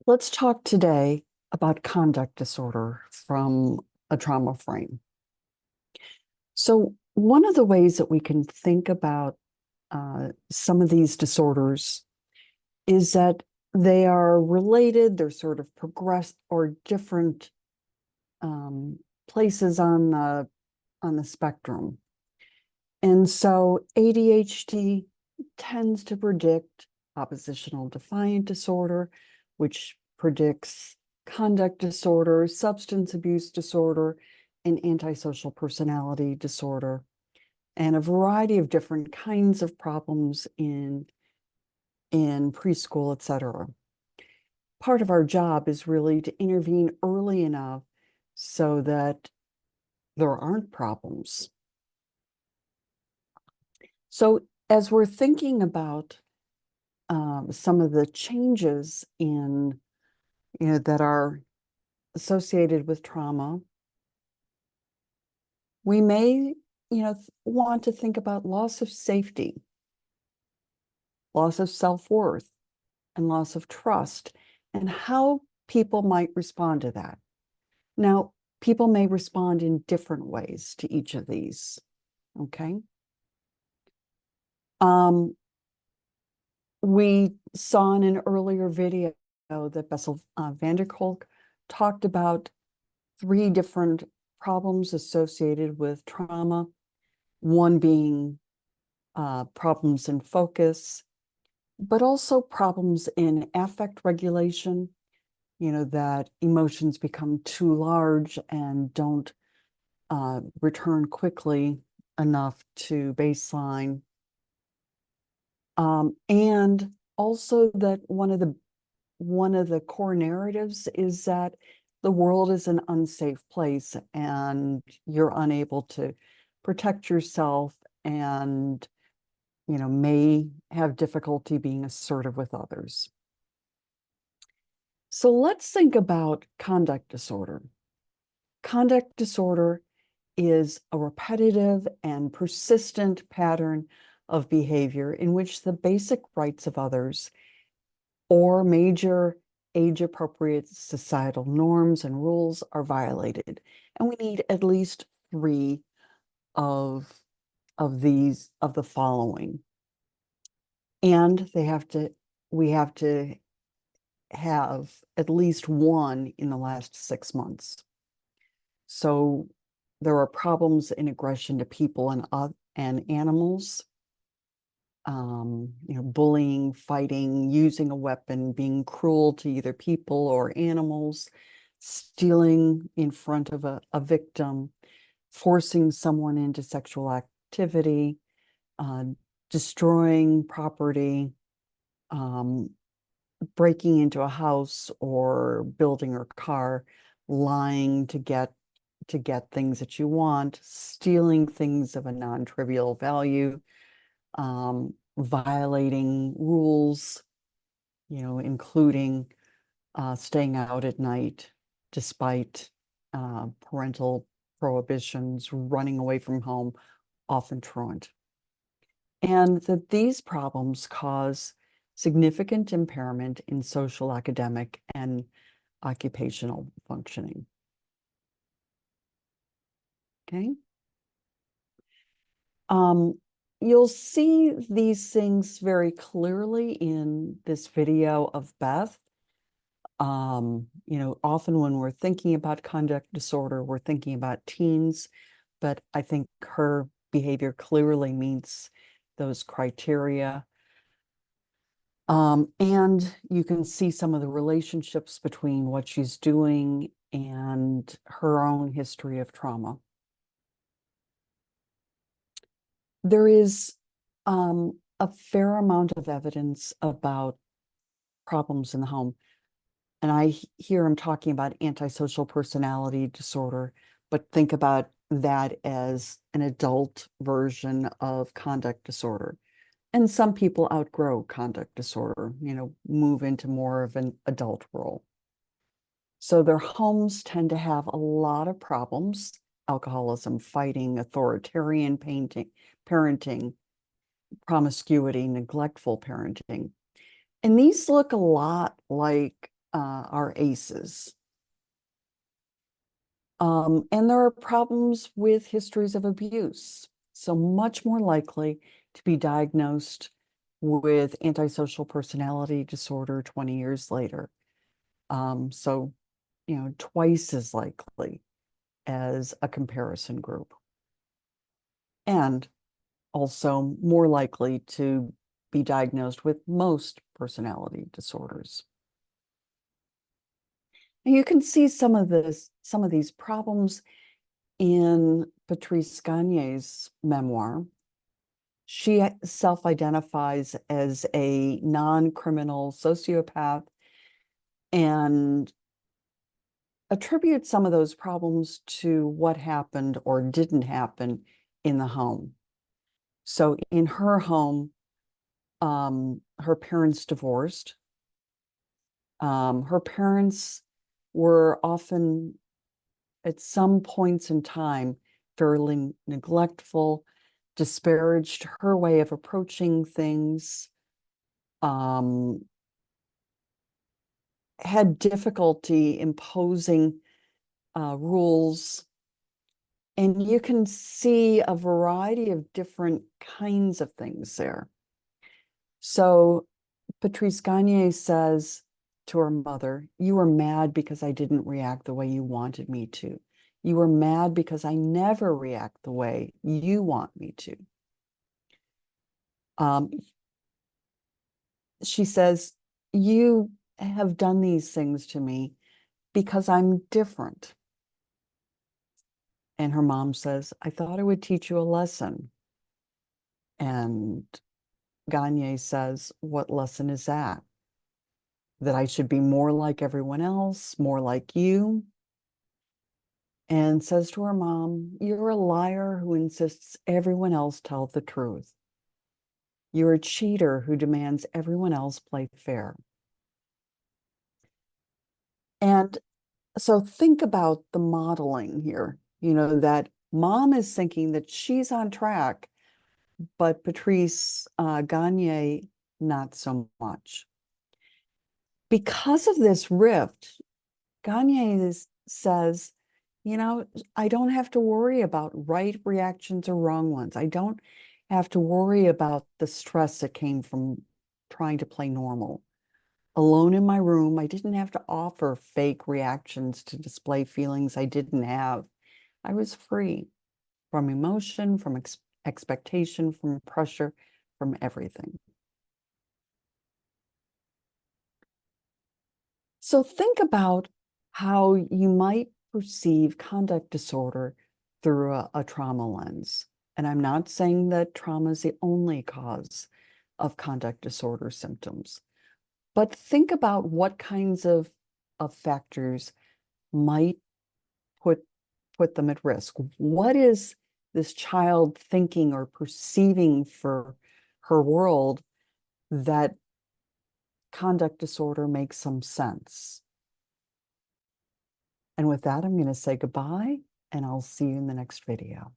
Let's talk today about conduct disorder from a trauma frame. So, one of the ways that we can think about some of these disorders is that they are related, they're sort of progressed or different places on the spectrum. And so ADHD tends to predict oppositional defiant disorder, which predicts conduct disorder, substance abuse disorder, and antisocial personality disorder, and a variety of different kinds of problems in preschool, et cetera. Part of our job is really to intervene early enough so that there aren't problems. So as we're thinking about some of the changes that are associated with trauma, we may, want to think about loss of safety, loss of self-worth, and loss of trust, and how people might respond to that. Now, people may respond in different ways to each of these, okay? We saw in an earlier video that Bessel van der Kolk talked about 3 different problems associated with trauma, one being problems in focus, but also problems in affect regulation, that emotions become too large and don't return quickly enough to baseline. And also that one of the core narratives is that the world is an unsafe place and you're unable to protect yourself and, may have difficulty being assertive with others. So let's think about conduct disorder. Conduct disorder is a repetitive and persistent pattern of behavior in which the basic rights of others or major age-appropriate societal norms and rules are violated. And we need at least 3 of the following. And we have to have at least 1 in the last 6 months. So there are problems in aggression to people and animals, bullying, fighting, using a weapon, being cruel to either people or animals, stealing in front of a victim, forcing someone into sexual activity, destroying property, breaking into a house or building a car, lying to get things that you want, stealing things of a non-trivial value, violating rules, including staying out at night despite parental prohibitions, running away from home, often truant. And that these problems cause significant impairment in social, academic, and occupational functioning. Okay. You'll see these things very clearly in this video of Beth. Often when we're thinking about conduct disorder, we're thinking about teens, but I think her behavior clearly meets those criteria. And you can see some of the relationships between what she's doing and her own history of trauma. There is a fair amount of evidence about problems in the home. And I hear him talking about antisocial personality disorder, but think about that as an adult version of conduct disorder. And some people outgrow conduct disorder, move into more of an adult role. So their homes tend to have a lot of problems: alcoholism, fighting, authoritarian parenting, promiscuity, neglectful parenting. And these look a lot like are ACEs. And there are problems with histories of abuse. So much more likely to be diagnosed with antisocial personality disorder 20 years later. So, twice as likely as a comparison group. And also more likely to be diagnosed with most personality disorders. And you can see some of these problems in Patrice Gagne's memoir. She self-identifies as a non-criminal sociopath and attributes some of those problems to what happened or didn't happen in the home. So in her home, her parents divorced. Her parents were often, at some points in time, fairly neglectful, disparaged her way of approaching things, had difficulty imposing rules. And you can see a variety of different kinds of things there. So Patrice Gagne says to her mother, "You were mad because I didn't react the way you wanted me to. You were mad because I never react the way you want me to." She says, "You have done these things to me because I'm different." And her mom says, "I thought I would teach you a lesson." And Gagne says, "What lesson is that? That I should be more like everyone else, more like you?" And says to her mom, "You're a liar who insists everyone else tell the truth. You're a cheater who demands everyone else play fair." And so think about the modeling here, that mom is thinking that she's on track, but Patrice Gagne, not so much. Because of this rift, Gagne says, I don't have to worry about right reactions or wrong ones. I don't have to worry about the stress that came from trying to play normal. Alone in my room, I didn't have to offer fake reactions to display feelings I didn't have. I was free from emotion, from expectation, from pressure, from everything. So think about how you might perceive conduct disorder through a trauma lens. And I'm not saying that trauma is the only cause of conduct disorder symptoms, but think about what kinds of factors might put them at risk. What is this child thinking or perceiving for her world that conduct disorder makes some sense? And with that, I'm going to say goodbye, and I'll see you in the next video.